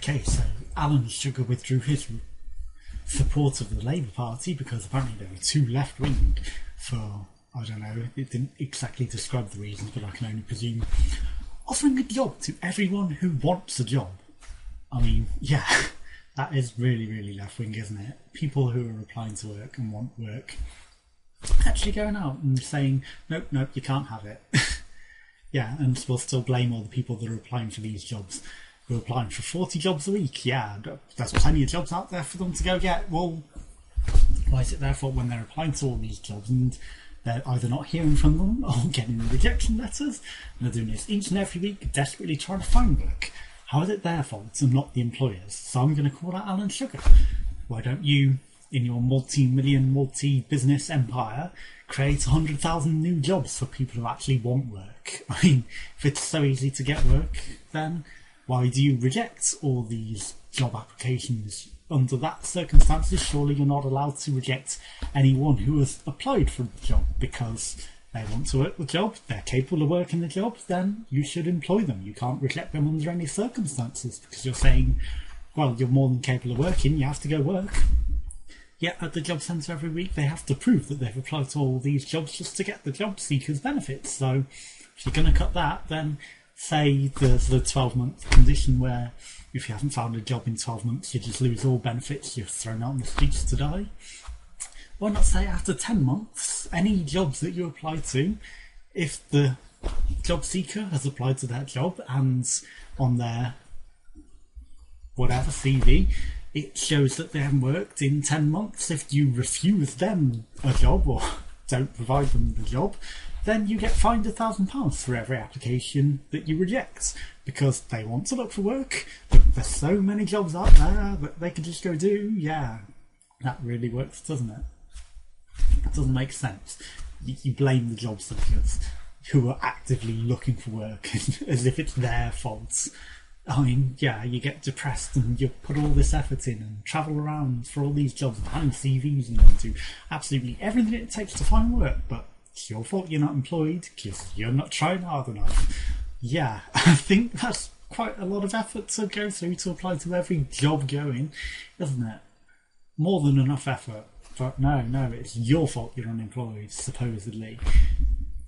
Okay, so Alan Sugar withdrew his support of the Labour Party because apparently they were too left-wing for, I don't know, it didn't exactly describe the reasons, but I can only presume, offering a job to everyone who wants a job. I mean, yeah, that is really, really left-wing, isn't it? People who are applying to work and want work actually going out and saying, nope, nope, you can't have it. Yeah, and we'll still blame all the people that are applying for these jobs. Who are applying for 40 jobs a week. Yeah, there's plenty of jobs out there for them to go get. Well, why is it their fault when they're applying to all these jobs and they're either not hearing from them or getting rejection letters, and they're doing this each and every week, desperately trying to find work? How is it their fault and not the employers? So I'm going to call out Alan Sugar. Why don't you, in your multi-million, multi-business empire, create 100,000 new jobs for people who actually want work? I mean, if it's so easy to get work, then why do you reject all these job applications? Under that circumstances, surely you're not allowed to reject anyone who has applied for the job because they want to work the job, they're capable of working the job, then you should employ them. You can't reject them under any circumstances because you're saying, well, you're more than capable of working, you have to go work. Yet at the job centre every week they have to prove that they've applied to all these jobs just to get the job seekers' benefits. So if you're going to cut that, then say there's the 12-month condition where if you haven't found a job in 12 months you just lose all benefits, you're thrown out on the streets to die. Why not say after 10 months, any jobs that you apply to, if the job seeker has applied to that job and on their whatever CV it shows that they haven't worked in 10 months, if you refuse them a job or don't provide them the job, then you get fined £1,000 for every application that you reject because they want to look for work, but there's so many jobs out there that they can just go do. Yeah, that really works, doesn't it? It doesn't make sense. You blame the job seekers who are actively looking for work as if it's their fault. I mean, yeah, you get depressed and you put all this effort in and travel around for all these jobs and hand CVs and do absolutely everything it takes to find work, but it's your fault you're not employed because you're not trying hard enough. Yeah, I think that's quite a lot of effort to go through to apply to every job going, isn't it? More than enough effort. But no, it's your fault you're unemployed, supposedly.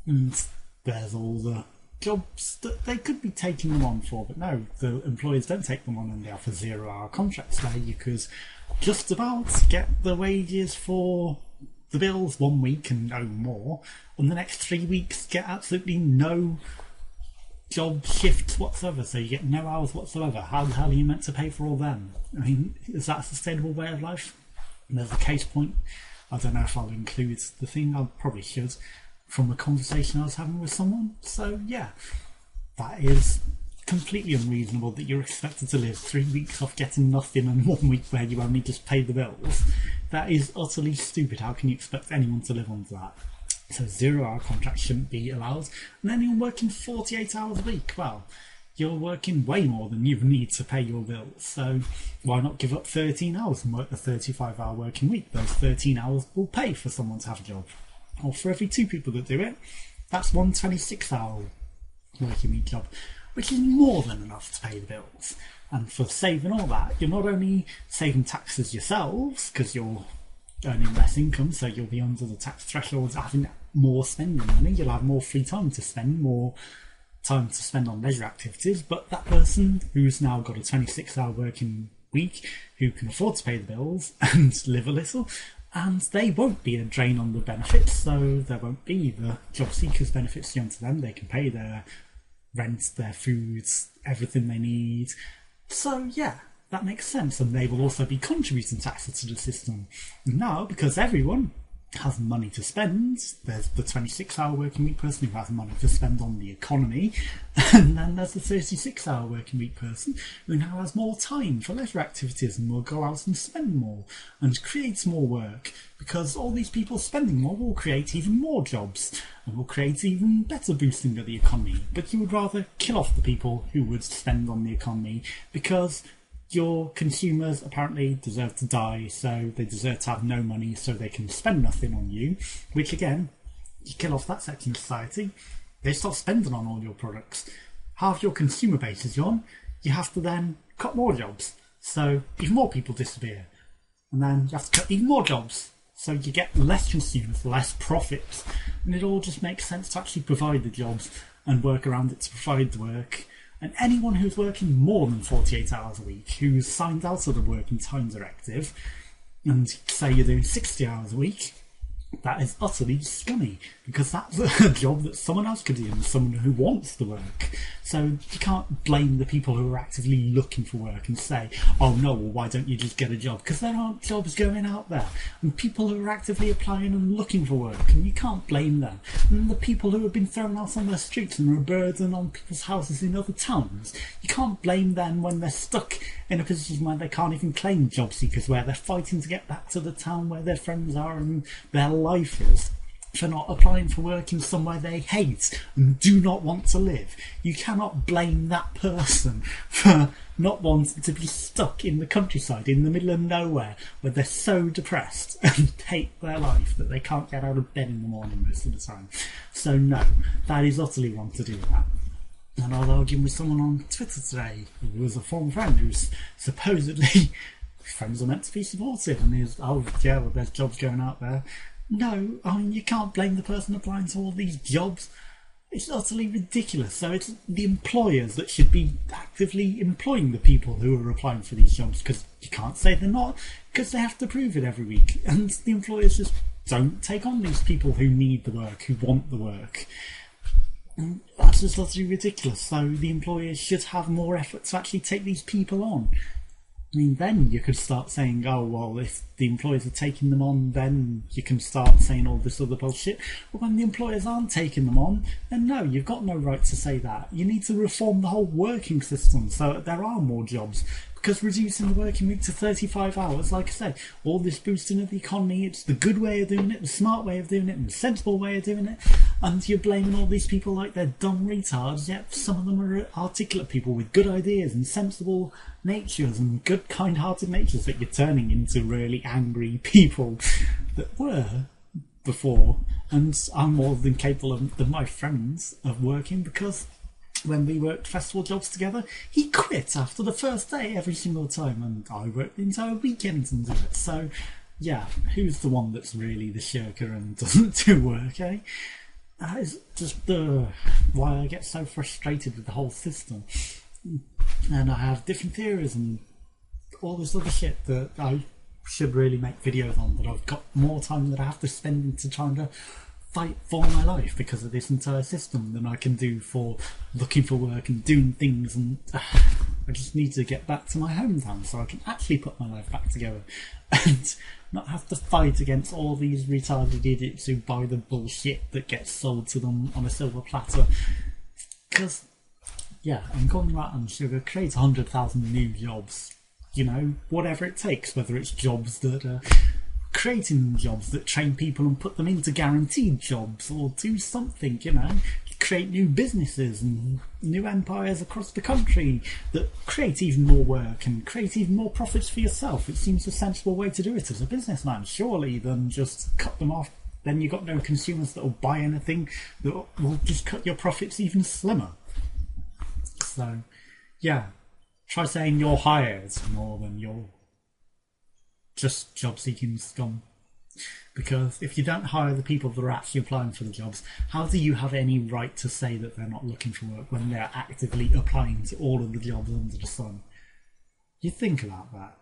And there's all the jobs that they could be taking them on for, but no, the employers don't take them on and they offer 0-hour contracts where you could just about get the wages for the bills 1 week and no more, and the next 3 weeks get absolutely no job shifts whatsoever, so you get no hours whatsoever. How the hell are you meant to pay for all them? I mean, is that a sustainable way of life? And there's a case point, I don't know if I'll include the thing, I probably should, from a conversation I was having with someone. So yeah, that is completely unreasonable that you're expected to live 3 weeks off getting nothing and 1 week where you only just pay the bills. That is utterly stupid. How can you expect anyone to live on that? So 0-hour contracts shouldn't be allowed. And anyone working 48 hours a week, well, you're working way more than you need to pay your bills. So why not give up 13 hours and work a 35-hour working week? Those 13 hours will pay for someone to have a job. Or for every 2 people that do it, that's one 26-hour working week job, which is more than enough to pay the bills. And for saving all that, you're not only saving taxes yourselves, because you're earning less income, so you'll be under the tax thresholds, having more spending money, you'll have more free time to spend, more time to spend on leisure activities, but that person who's now got a 26-hour working week, who can afford to pay the bills and live a little, and they won't be a drain on the benefits, so there won't be the job seekers' benefits given to them. They can pay their rent, their foods, everything they need. So yeah, that makes sense, and they will also be contributing taxes to the system. Now, because everyone has money to spend, there's the 26-hour working week person who has money to spend on the economy, and then there's the 36-hour working week person who now has more time for leisure activities and will go out and spend more and create more work, because all these people spending more will create even more jobs and will create even better boosting of the economy. But you would rather kill off the people who would spend on the economy because your consumers apparently deserve to die, so they deserve to have no money so they can spend nothing on you, which again, you kill off that section of society, they stop spending on all your products. Half your consumer base is gone, you have to then cut more jobs. So even more people disappear. And then you have to cut even more jobs. So you get less consumers, less profits. And it all just makes sense to actually provide the jobs and work around it to provide the work. And anyone who's working more than 48 hours a week, who's signed out of the Working Time Directive, and say you're doing 60 hours a week, that is utterly scummy, because that's a job that someone else could do and someone who wants the work. So you can't blame the people who are actively looking for work and say, oh no, well, why don't you just get a job? Because there aren't jobs going out there. And people who are actively applying and looking for work, and you can't blame them. And the people who have been thrown out on the streets and are a burden on people's houses in other towns, you can't blame them when they're stuck in a position where they can't even claim job seekers, where they're fighting to get back to the town where their friends are and their life is, for not applying for work in somewhere they hate and do not want to live. You cannot blame that person for not wanting to be stuck in the countryside in the middle of nowhere where they're so depressed and hate their life that they can't get out of bed in the morning most of the time. So no, that is utterly wrong to do that. And I was arguing with someone on Twitter today who was a former friend who's supposedly friends are meant to be supportive, and he's, oh yeah, well there's jobs going out there. No, I mean, you can't blame the person applying to all these jobs. It's utterly ridiculous. So it's the employers that should be actively employing the people who are applying for these jobs, because you can't say they're not, because they have to prove it every week. And the employers just don't take on these people who need the work, who want the work. And that's just utterly ridiculous. So the employers should have more effort to actually take these people on. I mean, then you could start saying, oh, well, if the employers are taking them on, then you can start saying all this other bullshit. But when the employers aren't taking them on, then no, you've got no right to say that. You need to reform the whole working system so that there are more jobs. Because reducing the working week to 35 hours, like I say, all this boosting of the economy, it's the good way of doing it, the smart way of doing it, and the sensible way of doing it. And you're blaming all these people like they're dumb retards, yet some of them are articulate people with good ideas and sensible natures and good kind-hearted natures that you're turning into really angry people that were before. And I'm more than capable of my friends of working, because when we worked festival jobs together, he quit after the first day every single time, and I worked the entire weekends and do it. So yeah, who's the one that's really the shirker and doesn't do work, eh? That is just why I get so frustrated with the whole system. And I have different theories and all this other shit that I should really make videos on, but I've got more time that I have to spend into trying to fight for my life because of this entire system than I can do for looking for work and doing things. And I just need to get back to my hometown so I can actually put my life back together and not have to fight against all these retarded idiots who buy the bullshit that gets sold to them on a silver platter. Because yeah, and Golden Rat and Sugar creates 100,000 new jobs, you know, whatever it takes, whether it's jobs that are creating jobs that train people and put them into guaranteed jobs, or do something, you know, create new businesses and new empires across the country that create even more work and create even more profits for yourself. It seems a sensible way to do it as a businessman, surely, than just cut them off. Then you've got no consumers that will buy anything, that will just cut your profits even slimmer. So yeah, try saying you're hired more than you're just job seeking scum. Because if you don't hire the people that are actually applying for the jobs, how do you have any right to say that they're not looking for work when they're actively applying to all of the jobs under the sun? You think about that.